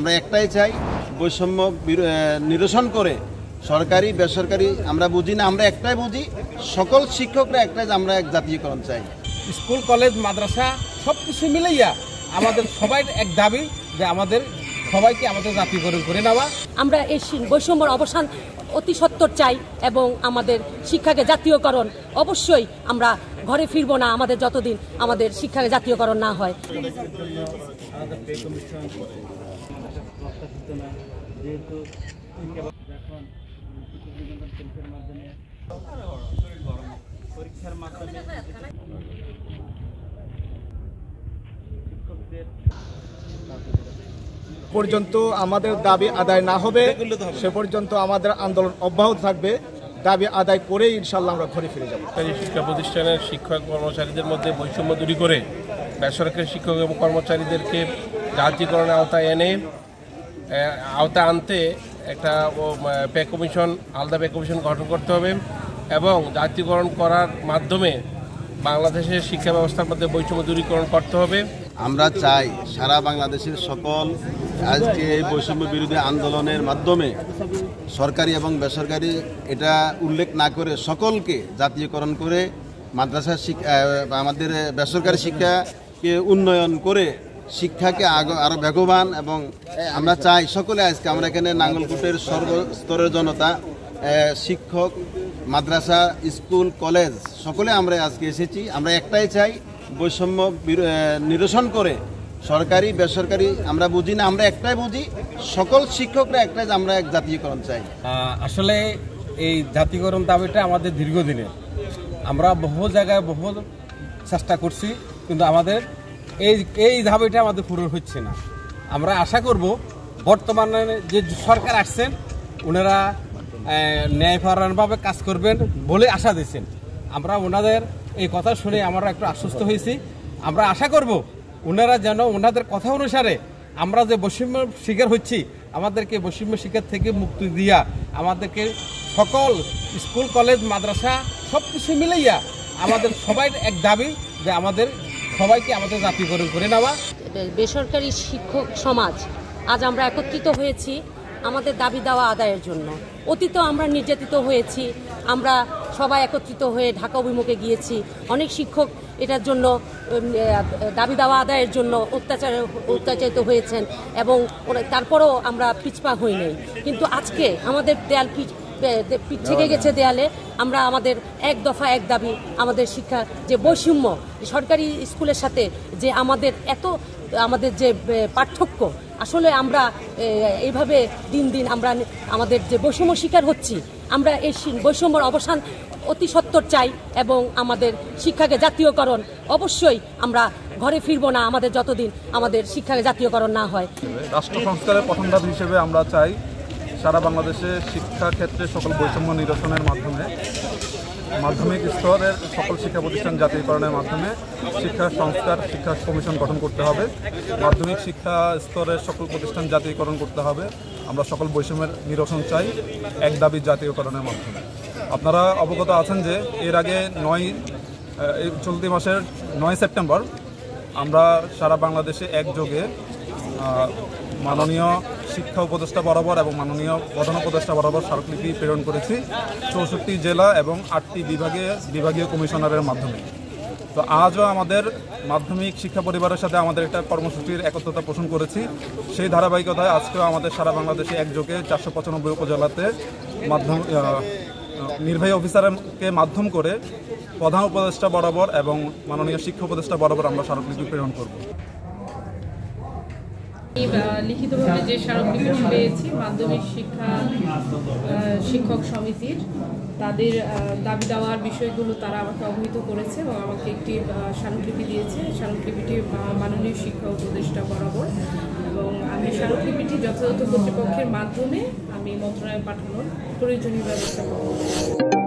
আমরা একটাই চাই, বৈষম্য নিরসন করে সরকারি বেসরকারি আমরা বুঝি না, আমরা একটাই বুঝি, সকল শিক্ষকরা একটাই, আমরা এক জাতীয়করণ চাই। স্কুল কলেজ মাদ্রাসা সব কিছু মিলাইয়া আমাদের সবাই এক দাবি যে আমাদের সবাইকে আমাদের জাতীয়করণ করে নেওয়া। আমরা এই বৈষম্যর অবসান অতি সত্বর চাই এবং আমাদের শিক্ষাকে জাতীয়করণ অবশ্যই। আমরা ঘরে ফিরবো না আমাদের যতদিন আমাদের শিক্ষাকে জাতীয়করণ না হয়। পর্যন্ত আমাদের দাবি আদায় না হবে সে পর্যন্ত আমাদের আন্দোলন অব্যাহত থাকবে। দাবি আদায় করেই ইনশাল্লাহ আমরা ঘরে ফিরে যাব। শিক্ষা প্রতিষ্ঠানের শিক্ষক কর্মচারীদের মধ্যে বৈষম্য দূর করে বেসরকারি শিক্ষক এবং কর্মচারীদেরকে জাতীয়করণের আওতায় আনতে একটা পে কমিশন, আলাদা পে কমিশন গঠন করতে হবে এবং জাতীয়করণ করার মাধ্যমে বাংলাদেশের শিক্ষা ব্যবস্থার মধ্যে বৈষম্য দূরীকরণ করতে হবে। আমরা চাই সারা বাংলাদেশের সকল আজকে এই বৈষম্য বিরোধী আন্দোলনের মাধ্যমে সরকারি এবং বেসরকারি এটা উল্লেখ না করে সকলকে জাতীয়করণ করে মাদ্রাসা আমাদের বেসরকারি শিক্ষাকে উন্নয়ন করে শিক্ষাকে আরও বেগবান, এবং আমরা চাই সকলে আজকে আমরা এখানে নাঙ্গলকোটের সর্বস্তরের জনতা, শিক্ষক, মাদ্রাসা, স্কুল, কলেজ সকলে আমরা আজকে এসেছি। আমরা একটাই চাই, বৈষম্য নিরসন করে সরকারি বেসরকারি আমরা বুঝি না, আমরা একটাই বুঝি, সকল শিক্ষকরা একটাই, আমরা এক জাতীয়করণ চাই। আসলে এই জাতীয়করণ দাবিটা আমাদের দীর্ঘদিনের, আমরা বহু জায়গায় বহু চেষ্টা করছি, কিন্তু আমাদের এই দাবিটা আমাদের পূরণ হচ্ছে না। আমরা আশা করব বর্তমানে যে সরকার আসছেন ওনারা ন্যায়পরায়ণভাবে কাজ করবেন বলে আশা দিয়েছেন। আমরা ওনাদের এই কথা শুনে আমরা একটু আশ্বস্ত হয়েছি। আমরা আশা করব ওনারা যেন ওনাদের কথা অনুসারে আমরা যে বৈষম্য শিকার হচ্ছি আমাদেরকে বৈষম্য শিকার থেকে মুক্তি দিয়া আমাদেরকে সকল স্কুল কলেজ মাদ্রাসা সব কিছু মিলাইয়া আমাদের সবাই এক দাবি যে আমাদের সবাইকে আমাদের জাতীয়করণ করে নেওয়া। বেসরকারি শিক্ষক সমাজ আজ আমরা একত্রিত হয়েছি আমাদের দাবি দেওয়া আদায়ের জন্য। অতীত আমরা নির্যাতিত হয়েছি, আমরা সবাই একত্রিত হয়ে ঢাকা অভিমুখে গিয়েছি। অনেক শিক্ষক এটার জন্য দাবি দেওয়া আদায়ের জন্য অত্যাচারিত হয়েছেন এবং তারপরেও আমরা পিছপা হই নাই। কিন্তু আজকে আমাদের দেয়াল পিঠ থেকে গেছে দেয়ালে। আমরা আমাদের এক দফা এক দাবি, আমাদের শিক্ষা যে বৈষম্য সরকারি স্কুলের সাথে যে আমাদের যে পার্থক্য, আসলে আমরা এইভাবে দিন দিন আমরা আমাদের যে বৈষম্য শিকার হচ্ছি, আমরা এই বৈষম্যর অবসান অতি সত্বর চাই এবং আমাদের শিক্ষাকে জাতীয়করণ অবশ্যই। আমরা ঘরে ফিরবো না আমাদের যতদিন আমাদের শিক্ষাকে জাতীয়করণ না হয়। রাষ্ট্র সংস্কারের প্রথম ধাপ হিসেবে আমরা চাই সারা বাংলাদেশে শিক্ষা ক্ষেত্রে সকল বৈষম্য নিরসনের মাধ্যমে মাধ্যমিক স্তরের সকল শিক্ষা প্রতিষ্ঠান জাতীয়করণের মাধ্যমে শিক্ষা সংস্কার শিক্ষা কমিশন গঠন করতে হবে। মাধ্যমিক শিক্ষা স্তরের সকল প্রতিষ্ঠান জাতীয়করণ করতে হবে। আমরা সকল বৈষম্যের নিরসন চাই এক দাবি জাতীয়করণের মাধ্যমে। আপনারা অবগত আছেন যে এর আগে চলতি মাসের 9 সেপ্টেম্বর আমরা সারা বাংলাদেশে একযোগে মাননীয় শিক্ষা উপদেষ্টা বরাবর এবং মাননীয় প্রধান উপদেষ্টা বরাবর স্মারকলিপি প্রেরণ করেছি 64 জেলা এবং 8টি বিভাগীয় কমিশনারের মাধ্যমে। তো আজও আমাদের মাধ্যমিক শিক্ষা পরিবারের সাথে আমাদের একটা কর্মসূচির একত্রতা পোষণ করেছি। সেই ধারাবাহিকতায় আজকেও আমাদের সারা বাংলাদেশে একযোগে 495 উপজেলাতে নির্বাহী অফিসারকে মাধ্যম করে প্রধান উপদেষ্টা বরাবর এবং মাননীয় শিক্ষা উপদেষ্টা বরাবর আমরা স্মারকলিপি প্রেরণ করব। লিখিতভাবে যে স্মারকলিপি পেয়েছি মাধ্যমিক শিক্ষক সমিতির, তাদের দাবি দেওয়ার বিষয়গুলো তারা আমাকে অবহিত করেছে এবং আমাকে একটি স্মারকলিপি দিয়েছে। স্মারকলিপিটি মাননীয় শিক্ষা উপদেষ্টা বরাবর, এবং আমি স্মারকলিপিটি যথাযথ কর্তৃপক্ষের মাধ্যমে আমি মন্ত্রণালয়ে পাঠানোর প্রয়োজনীয় ব্যবস্থা করব।